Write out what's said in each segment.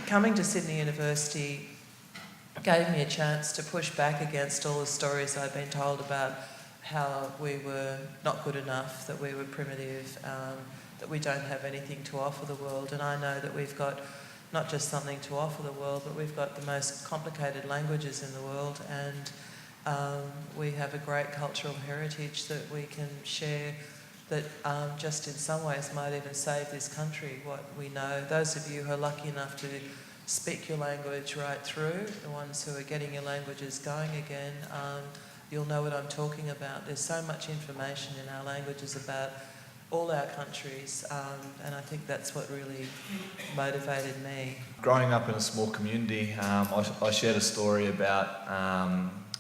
coming to Sydney University gave me a chance to push back against all the stories I'd been told about how we were not good enough, that we were primitive, that we don't have anything to offer the world. And I know that we've got not just something to offer the world, but we've got the most complicated languages in the world, and we have a great cultural heritage that we can share that just in some ways might even save this country. What we know, those of you who are lucky enough to speak your language right through, the ones who are getting your languages going again, you'll know what I'm talking about. There's so much information in our languages about all our countries, and I think that's what really motivated me. Growing up in a small community, I shared a story about,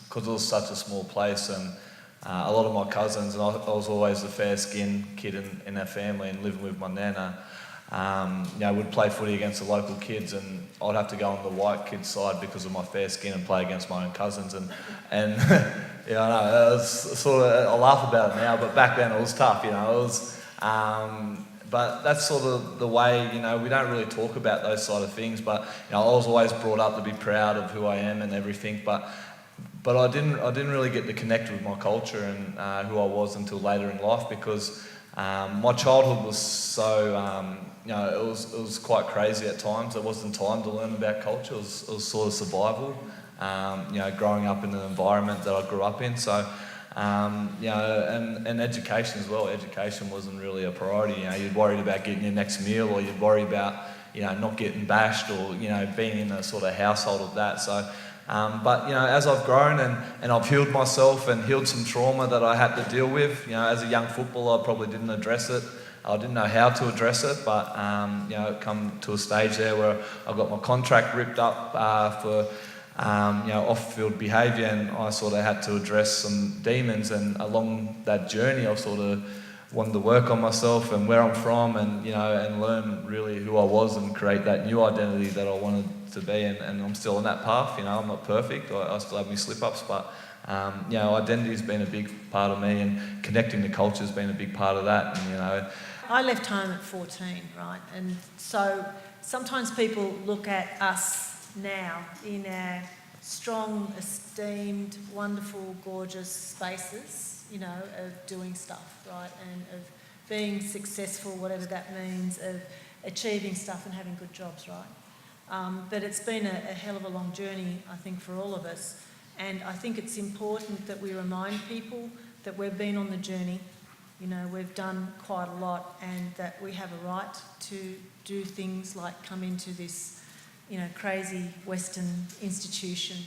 because it was such a small place, and a lot of my cousins, and I was always the fair-skinned kid in our family, and living with my nana, would play footy against the local kids, and I'd have to go on the white kids' side because of my fair skin and play against my own cousins, and yeah, I know, it was sort of, I laugh about it now, but back then it was tough, it was, but that's sort of the way, we don't really talk about those sort of things, but, I was always brought up to be proud of who I am and everything, but I didn't really get to connect with my culture and who I was until later in life, because my childhood was so, it was quite crazy at times. There wasn't time to learn about culture. It was sort of survival, growing up in an environment that I grew up in. So, and education as well. Education wasn't really a priority. You'd worried about getting your next meal, or you'd worry about, not getting bashed, or, being in a sort of household of that. So, but as I've grown and I've healed myself and healed some trauma that I had to deal with, as a young footballer, I probably didn't address it. I didn't know how to address it, but come to a stage there where I got my contract ripped up for off-field behaviour, and I sort of had to address some demons. And along that journey, I sort of wanted to work on myself and where I'm from, and and learn really who I was and create that new identity that I wanted to be. And I'm still on that path. I'm not perfect. I still have my slip-ups, but identity's been a big part of me, and connecting to culture's been a big part of that. And I left home at 14, right? And so sometimes people look at us now in our strong, esteemed, wonderful, gorgeous spaces, of doing stuff, right? And of being successful, whatever that means, of achieving stuff and having good jobs, right? But it's been a hell of a long journey, I think, for all of us. And I think it's important that we remind people that we've been on the journey. We've done quite a lot, and that we have a right to do things like come into this, crazy Western institution.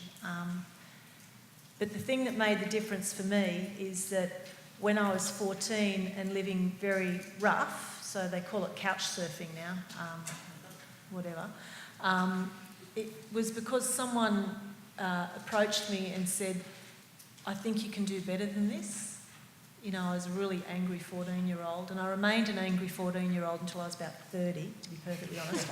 But the thing that made the difference for me is that when I was 14 and living very rough, so they call it couch surfing now, whatever, it was because someone approached me and said, I think you can do better than this. I was a really angry 14-year-old, and I remained an angry 14-year-old until I was about 30, to be perfectly honest,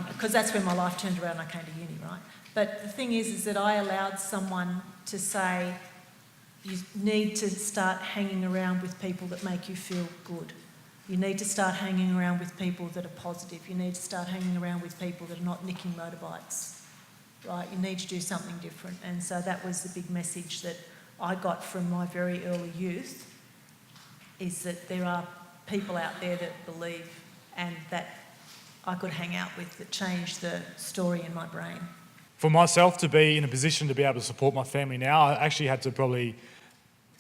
because that's when my life turned around and I came to uni, right? But the thing is that I allowed someone to say, you need to start hanging around with people that make you feel good. You need to start hanging around with people that are positive. You need to start hanging around with people that are not nicking motorbikes, right? You need to do something different. And so that was the big message that I got from my very early youth, is that there are people out there that believe, and that I could hang out with, that changed the story in my brain. For myself to be in a position to be able to support my family now, I actually had to probably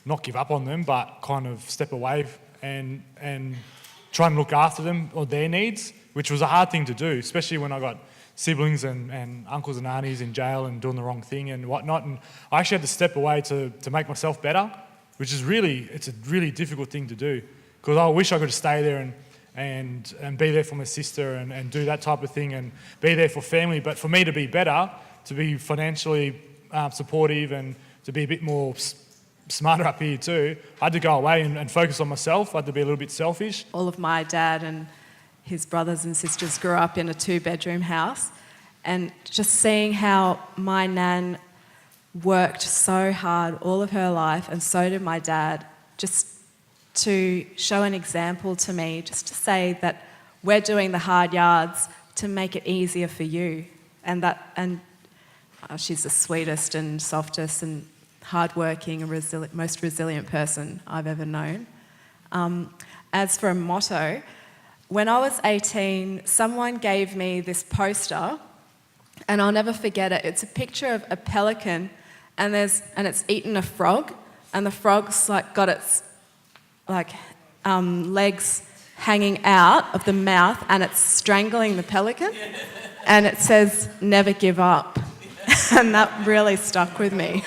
not give up on them, but kind of step away and try and look after them or their needs, which was a hard thing to do, especially when I got siblings and uncles and aunties in jail and doing the wrong thing and whatnot. And I actually had to step away to make myself better, which is it's a really difficult thing to do, because I wish I could stay there and be there for my sister and do that type of thing and be there for family. But for me to be better, to be financially supportive and to be a bit more smarter up here too, I had to go away and focus on myself. I had to be a little bit selfish. All of my dad and his brothers and sisters grew up in a 2-bedroom house, and just seeing how my nan worked so hard all of her life, and so did my dad, just to show an example to me, just to say that we're doing the hard yards to make it easier for you. And she's the sweetest and softest and hardworking and most resilient person I've ever known. As for a motto, when I was 18, someone gave me this poster, and I'll never forget it. It's a picture of a pelican, and it's eaten a frog, and the frog's got its legs hanging out of the mouth, and it's strangling the pelican, and it says, "Never give up," and that really stuck with me.